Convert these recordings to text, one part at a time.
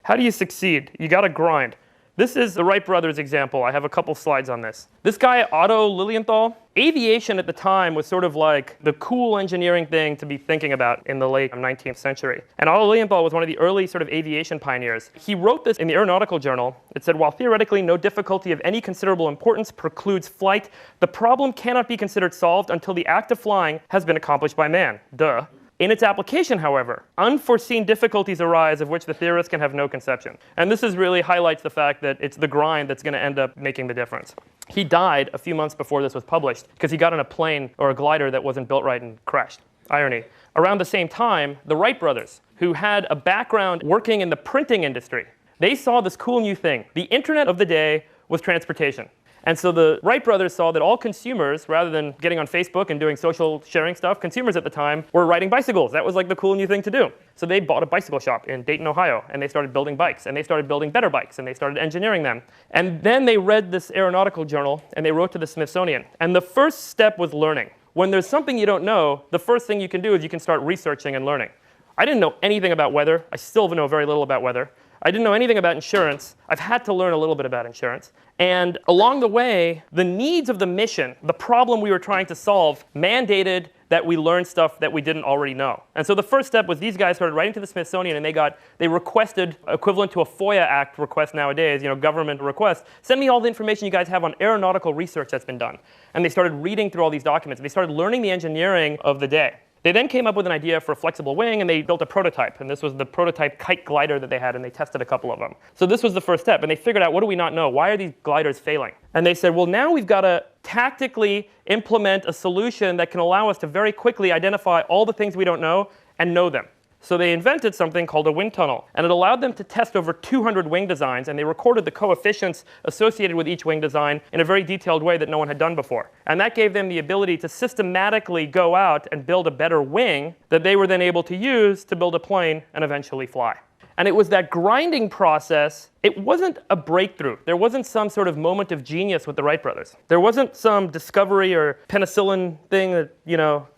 How do you succeed? You got to grind. This is the Wright Brothers example. I have a couple slides on this. This guy, Otto Lilienthal, aviation at the time was sort of like the cool engineering thing to be thinking about in the late 19th century. And Otto Lilienthal was one of the early sort of aviation pioneers. He wrote this in the Aeronautical Journal. It said, while theoretically no difficulty of any considerable importance precludes flight, the problem cannot be considered solved until the act of flying has been accomplished by man. Duh. In its application, however, unforeseen difficulties arise of which the theorist can have no conception. And this really highlights the fact that it's the grind that's going to end up making the difference. He died a few months before this was published because he got on a plane or a glider that wasn't built right and crashed. Irony. Around the same time, the Wright brothers, who had a background working in the printing industry, they saw this cool new thing. The internet of the day was transportation. And so the Wright brothers saw that all consumers, rather than getting on Facebook and doing social sharing stuff, consumers at the time were riding bicycles. That was like the cool new thing to do. So they bought a bicycle shop in Dayton, Ohio, and they started building bikes, and they started building better bikes, and they started engineering them. And then they read this Aeronautical Journal, and they wrote to the Smithsonian. And the first step was learning. When there's something you don't know, the first thing you can do is you can start researching and learning. I didn't know anything about weather. I still know very little about weather. I didn't know anything about insurance. I've had to learn a little bit about insurance. And along the way, the needs of the mission, the problem we were trying to solve, mandated that we learn stuff that we didn't already know. And so the first step was these guys started writing to the Smithsonian, and they requested, equivalent to a FOIA Act request nowadays, government request, send me all the information you guys have on aeronautical research that's been done. And they started reading through all these documents. They started learning the engineering of the day. They then came up with an idea for a flexible wing, and they built a prototype. And this was the prototype kite glider that they had, and they tested a couple of them. So this was the first step. And they figured out, what do we not know? Why are these gliders failing? And they said, well, now we've got to tactically implement a solution that can allow us to very quickly identify all the things we don't know and know them. So they invented something called a wind tunnel, and it allowed them to test over 200 wing designs, and they recorded the coefficients associated with each wing design in a very detailed way that no one had done before. And that gave them the ability to systematically go out and build a better wing that they were then able to use to build a plane and eventually fly. And it was that grinding process. It wasn't a breakthrough. There wasn't some sort of moment of genius with the Wright brothers. There wasn't some discovery or penicillin thing that,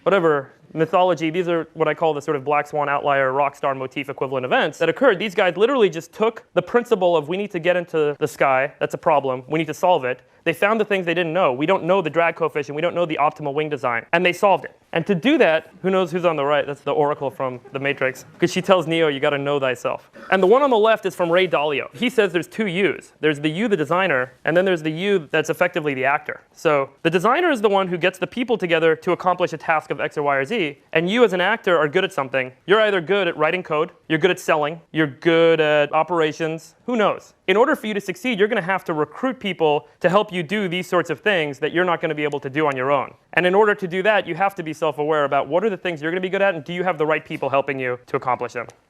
whatever, mythology. These are what I call the sort of black swan outlier rock star motif equivalent events that occurred. These guys literally just took the principle of we need to get into the sky. That's a problem. We need to solve it. They found the things they didn't know. We don't know the drag coefficient. We don't know the optimal wing design. And they solved it. And to do that, who knows who's on the right? That's the Oracle from The Matrix. Because she tells Neo, you got to know thyself. And the one on the left is from Ray Dalio. He says there's two yous. There's the you, the designer, and then there's the you that's effectively the actor. So the designer is the one who gets the people together to accomplish a task of X or Y or Z. And you as an actor are good at something. You're either good at writing code, you're good at selling, you're good at operations. Who knows? In order for you to succeed, you're going to have to recruit people to help you do these sorts of things that you're not going to be able to do on your own. And in order to do that, you have to be self-aware about what are the things you're going to be good at, and do you have the right people helping you to accomplish them.